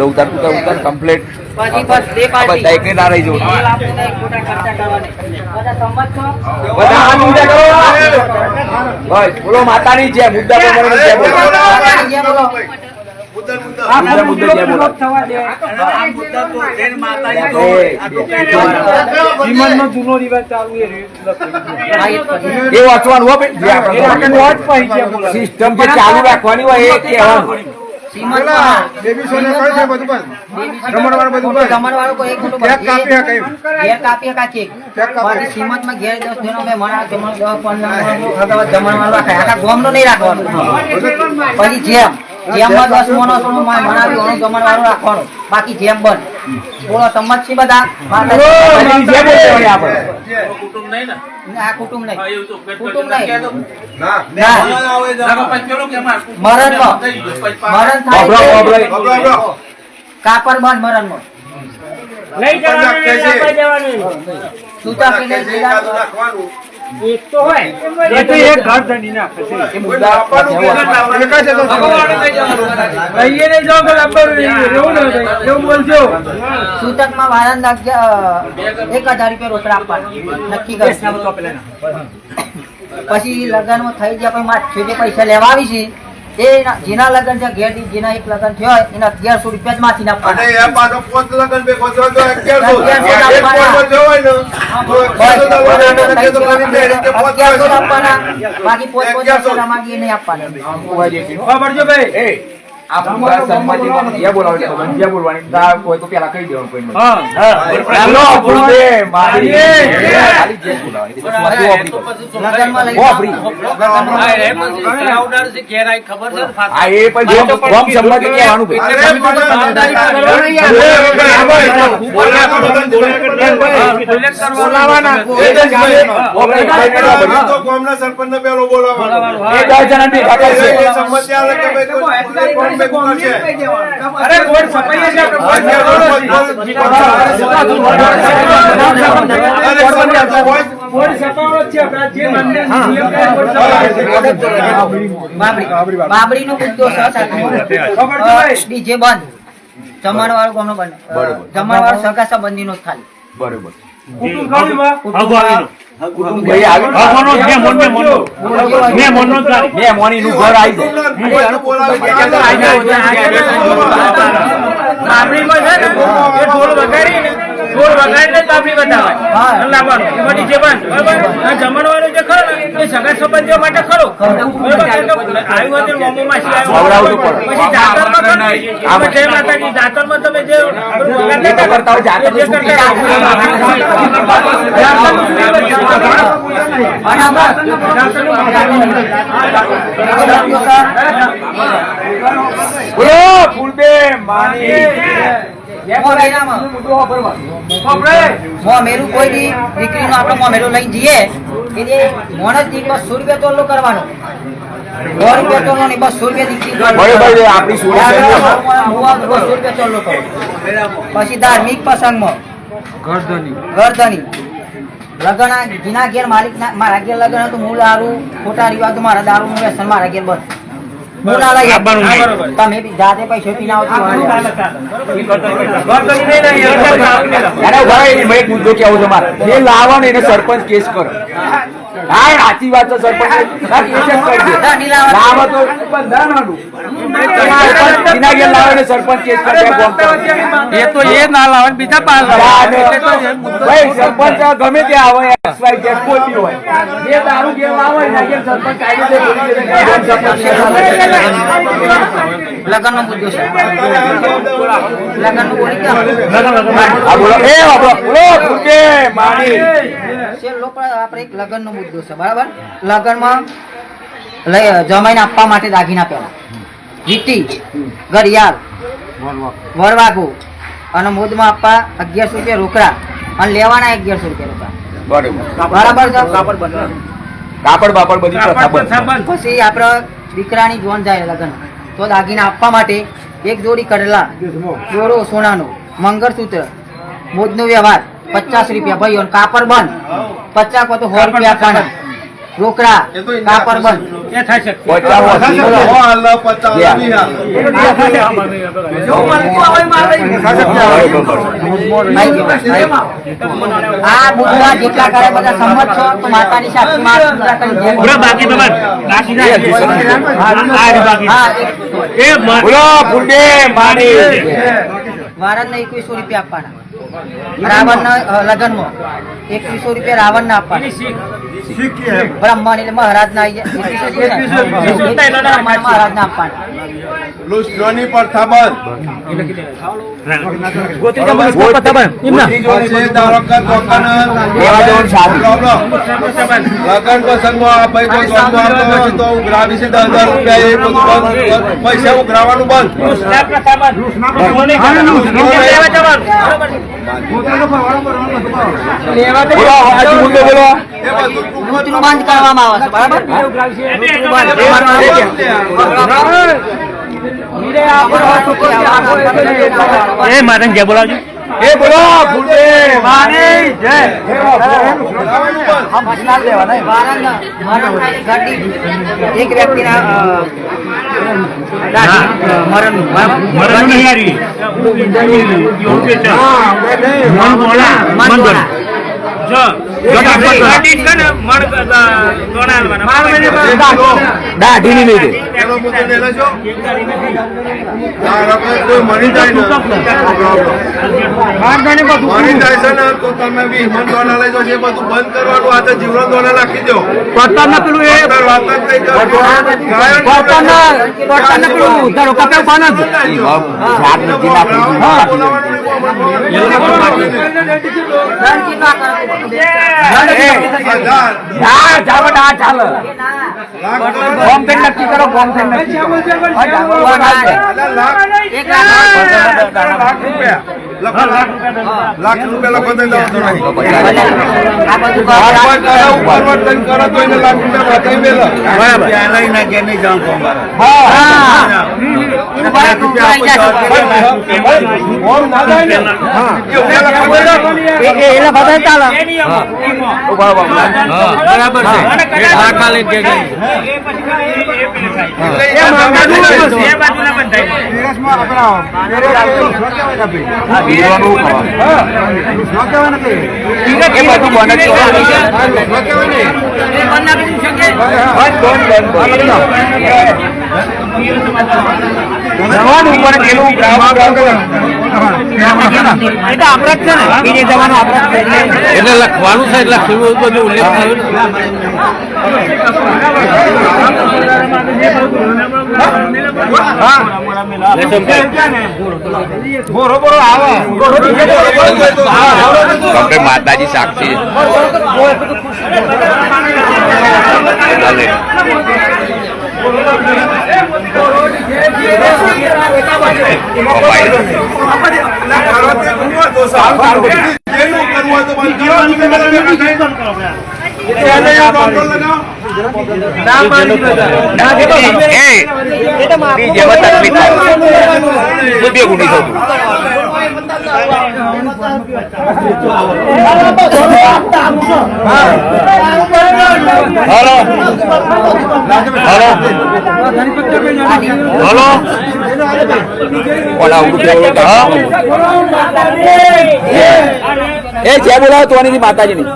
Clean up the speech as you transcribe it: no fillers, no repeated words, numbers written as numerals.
ઉતાર કમ્પ્લીટ બધા એક ના રહી જવું બોલો માતાની છે મુદ્દા સિસ્ટમ જે ચાલુ રાખવાની હોય એ કહેવાનું બાકી જેમ બન બોલો સંમત છે બધા કુટુંબ નહીં મરણ થાય કાપડ બંધ મરણ એક તો હોય એ તો એક ઘર ધણી નાખે છે એ મુદ્દા કહીએ જો કે લંબર એવું ન થાય એવું બોલજો સૂતકમાં વારંવાર 1000 રૂપિયા રોકડા આપવાના નક્કી કરે પછી લગનમાં થઈ ગયા પછી માથે જે પૈસા લેવા આવી છે એ જેના લગન છે ઘેર જેના એક લગન થયો હોય એના 1100 રૂપિયા જ માથી આપવાના એ પાછો પોત લગન બે કોસો તો 1100 આપવાના બાકી પોત માગી નહીં આપવાના ખબર છે ભાઈ અરે ગોળ સપાઈ છે બાબરી નો મુદ્દો ડીજે બંધ જમણ વાળું કોનો બંધ જમણ વાળું સગા સંબંધી નો ખાલી બરોબર જમણવાનું જે ખરો એ સગા સંબંધીઓ માટે ખરો જાતરમાં તમે જે મોમેરું કોઈ દી દીકરીનો આપણે મોમેરું લઈ જઈએ એટલે મોણસ દી બસ 100 રૂપિયા તોલો કરવાનો 100 રૂપિયા તોલો નહીં બસ 100 રૂપિયા દીકરી તોલો કરો પછી ધાર્મિક પ્રસંગમાં ગરદની લગન જીના ઘેર માલિક મારા ઘેર લગન હતું હું દારૂ ખોટા રિવાજ મારા દારૂ નું વ્યસન મારા ઘેર બંધ તમે જાતે પૈસા પીને મુદ્દો કેવો છે મારે એ લાવવાનો એને સરપંચ કેસ કરો હા સાચી વાત તો સરપંચ સરપંચ કેસ એ તો એ ના લાવે બીજા પાંચ સરપંચ ગમે ત્યાં આવે કોઈ હોય એ દારૂ કેમ આવે સરપંચ લગન નો મુદ્દો છે લગન નું બોલી આપણે એક લગન નો મુદ્દો છે બરાબર લગન માં જમાઈને આપવા માટે દાગીના પહેલા રીતિ ઘડિયાળ વરવાગુ અને મોદમાં આપવા 1100 રૂપિયા રોકડા અને લેવાના 1100 રૂપિયા રોકડા બરાબર છે કાપડ બાપડ બધી પછી આપડે દીકરાની જોન જાય લગન તો દાગીના આપવા માટે એક જોડી કડલા દોરો સોનાનો મંગળસૂત્ર મોદનો વ્યવહાર 50 રૂપિયા ભાઈઓ કાપડ બંધ 50 કો તો 100 રૂપિયા આપવાના રોકડા કાપડ બંધ આ બુદ્ધા જેટલા કરે બધા સંમત છો તો માતાની શક્તિમાં પૂજા કરી વારણને 2100 રૂપિયા આપવાના રાવણના લગ્નમાં 2100 રૂપિયા રાવણને આપવાના બ્રહ્મણ એટલે મહારાજના મહારાજને આપવાના લુસ્ટ્રોની પ્રથા બંધ લગન પ્રસંગમાં તો ઉઘરાવી છે 10,000 રૂપિયા એ બધું બંધ પૈસા ઉઘરાવાનું બંધ બંધ કરવામાં આવે છે માતા જય બોલાવજો એક વ્યક્તિના દાઢી નહીં તમે બી હિમન દોના લઈ જશે બધું બંધ કરવાનું આ તો જીવન દોના નાખી દો પેલું એ વાત જ નહીં નક્કી કરો લાખ રૂપિયા લખો તો નહીં એટલે લખવાનું છે એટલે બધું ઉલ્લેખ થયો માતાજી સાક્ષી એ જય બોલાવો તો માતાજી ની